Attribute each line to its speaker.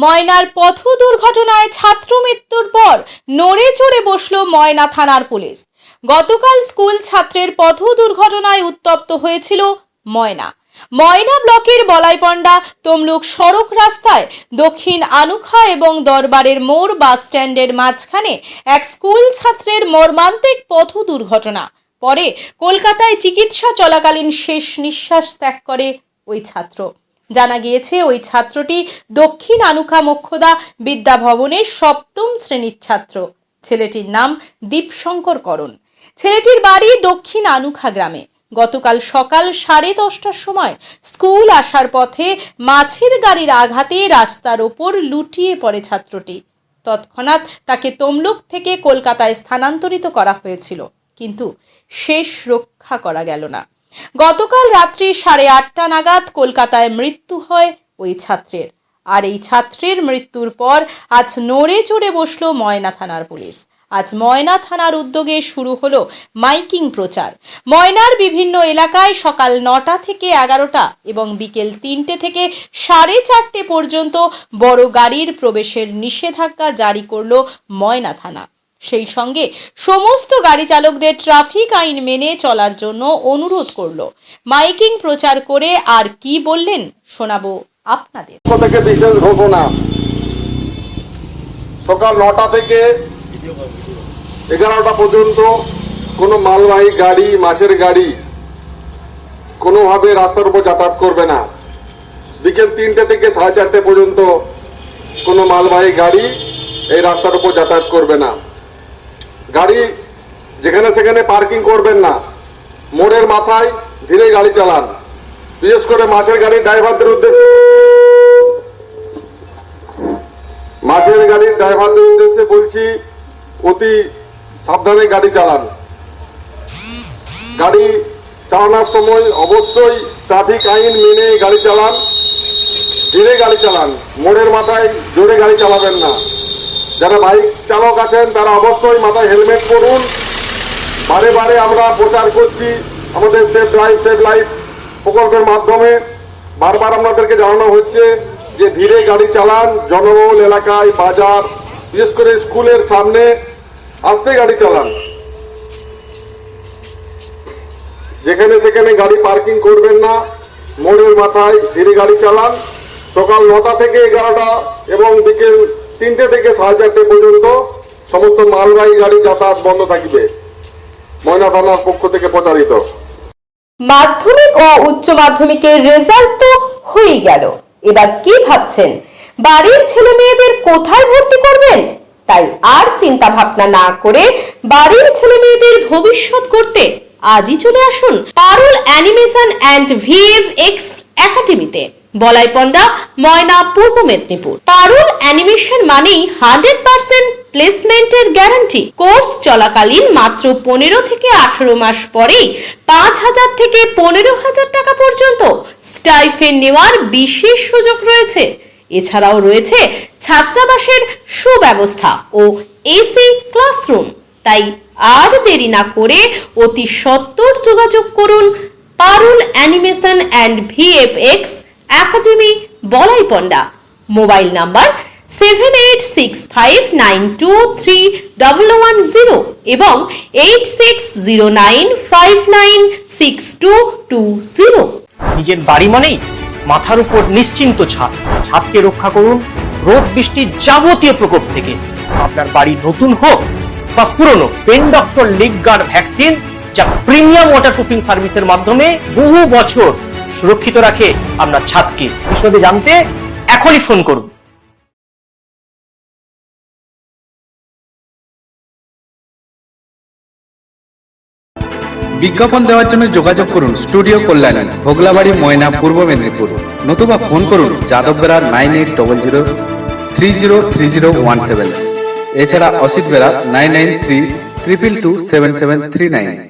Speaker 1: ময়নার পথ দুর্ঘটনায় ছাত্র মৃত্যুর পর নড়ে চড়ে বসল ময়না থানার পুলিশ। গতকাল স্কুল ছাত্রের পথ দুর্ঘটনায় উত্তপ্ত হয়েছিল ময়না। ময়না ব্লকের বলাইপন্ডা তমলুক সড়ক রাস্তায় দক্ষিণ আনুখা এবং দরবারের মোড় বাস স্ট্যান্ডের মাঝখানে এক স্কুল ছাত্রের মর্মান্তিক পথ দুর্ঘটনা। পরে কলকাতায় চিকিৎসা চলাকালীন শেষ নিঃশ্বাস ত্যাগ করে ওই ছাত্র। জানা গিয়েছে ওই ছাত্রটি দক্ষিণ আনুখা মোক্ষদা বিদ্যা ভবনের সপ্তম শ্রেণীর ছাত্র। ছেলেটির নাম দীপশঙ্কর করণ। ছেলেটির বাড়ি দক্ষিণ আনুখা গ্রামে। গতকাল সকাল 10:30টার সময় স্কুল আসার পথে মাছের গাড়ির আঘাতে রাস্তার ওপর লুটিয়ে পড়ে ছাত্রটি। তৎক্ষণাৎ তাকে তমলুক থেকে কলকাতায় স্থানান্তরিত করা হয়েছিল, কিন্তু শেষ রক্ষা করা গেল না। গতকাল রাত্রি 8:30 নাগাদ কলকাতায় মৃত্যু হয় ওই ছাত্রের। আর এই ছাত্রের মৃত্যুর পর আজ নড়ে চড়ে বসল ময়না থানার পুলিশ। আজ ময়না থানার উদ্যোগে শুরু হলো মাইকিং প্রচার। ময়নার বিভিন্ন এলাকায় সকাল 9টা থেকে 11টা এবং বিকেল 3টে থেকে 4:30 পর্যন্ত বড় গাড়ির প্রবেশের নিষেধাজ্ঞা জারি করল ময়না থানা। সেই সঙ্গে সমস্ত গাড়ি চালকদের ট্রাফিক আইন মেনে চলার জন্য অনুরোধ করলো। মাইকিং প্রচার করে আর কি বললেন শোনাবো আপনাদের।
Speaker 2: বিশেষ ঘোষণা, সকাল 9টা থেকে 11টা পর্যন্ত কোনো মালবাহী গাড়ি, মাছের গাড়ি কোনোভাবে রাস্তার উপর যাতায়াত করবে না। বিকেল 3টে থেকে 4:30 পর্যন্ত কোনো মালবাহী গাড়ি এই রাস্তার উপর যাতায়াত করবে না। গাড়ি যেখানে সেখানে পার্কিং করবেন না। মোড়ের মাথায় ধীরে গাড়ি চালান। বিশেষ করে মাছের গাড়ির ড্রাইভারদের উদ্দেশ্যে বলছি, অতি সাবধানে গাড়ি চালান। গাড়ি চালানোর সময় অবশ্যই ট্রাফিক আইন মেনে গাড়ি চালান। ধীরে গাড়ি চালান। মোড়ের মাথায় জোরে গাড়ি চালাবেন না। যারা বাইক চালক আছেন তারা অবশ্যই মাথায় হেলমেট পরুন। বারে বারে আমরা প্রচার করছি আমাদের সেফ ড্রাইভ সেভ লাইফ প্রকল্পের মাধ্যমে। বারবার আপনাদেরকে জানানো হচ্ছে যে ধীরে গাড়ি চালান। জনবহুল এলাকায়, বাজার, বিশেষ করে স্কুলের সামনে আস্তে গাড়ি চালান। যেখানে সেখানে গাড়ি পার্কিং করবেন না। মোড়ের মাথায় ধীরে গাড়ি চালান। সকাল 9টা থেকে 11টা এবং বিকেল 3টে থেকে 4:30 পর্যন্ত সমস্ত মালবাহী গাড়ি যাতায়াত বন্ধ থাকবে। ময়না থানার পক্ষ থেকে প্রচারিত।
Speaker 1: মাধ্যমিক ও উচ্চ মাধ্যমিকের রেজাল্ট তো হয়ে গেল, এবার কি ভাবছেন? বাড়ির ছেলে মেয়েদের কোথায় ভর্তি করবেন? তাই আর চিন্তা ভাবনা না করে বাড়ির ছেলে মেয়েদের ভবিষ্যৎ করতে আজই চলে আসুন পারুল অ্যানিমেশন অ্যান্ড ভিএফএক্স একাডেমিতে, বলাইপন্ডা, ময়না, পূর্ব মেদিনীপুর। পারুল অ্যানিমেশন মানেই 100% প্লেসমেন্টের গ্যারান্টি। কোর্স চলাকালীন মাত্র 15 থেকে 18 মাস পরেই 5,000 থেকে 15,000 টাকা পর্যন্ত স্টাইফেন্ড নেওয়ার বিশেষ সুযোগ রয়েছে। এছাড়াও রয়েছে ছাত্রাবাসের সুব্যবস্থা ও এসি ক্লাসরুম। তাই আর দেরি না করে অতি সত্বর যোগাযোগ করুন Parul animation and VFX academy, Balaipanda. Mobile number 7865923110 এবং 8609596220।
Speaker 3: নিজের বাড়ি মানেই মাথার উপর নিশ্চিন্ত ছাদ। ছাদকে রক্ষা করুন রোদ বৃষ্টির যাবতীয় প্রকোপ থেকে। আপনার বাড়ি নতুন হোক বা পুরনো, pen doctor leak guard vaccine, যা প্রিমিয়াম ওয়াটারপ্রুফিং সার্ভিসের মাধ্যমে বহু বছর সুরক্ষিত রাখে আপনার ছাদকে। বিশদে জানতে এখনই ফোন করুন।
Speaker 4: বিজ্ঞাপন দেওয়ার জন্য যোগাযোগ করুন স্টুডিও কল্যাণী, ভোগলাবাড়ি, ময়না, পূর্ব মেদিনীপুর। নতুবা ফোন করুন যাদব বেড়া 9800303017। এছাড়া অসিত বেড়া 9932227739।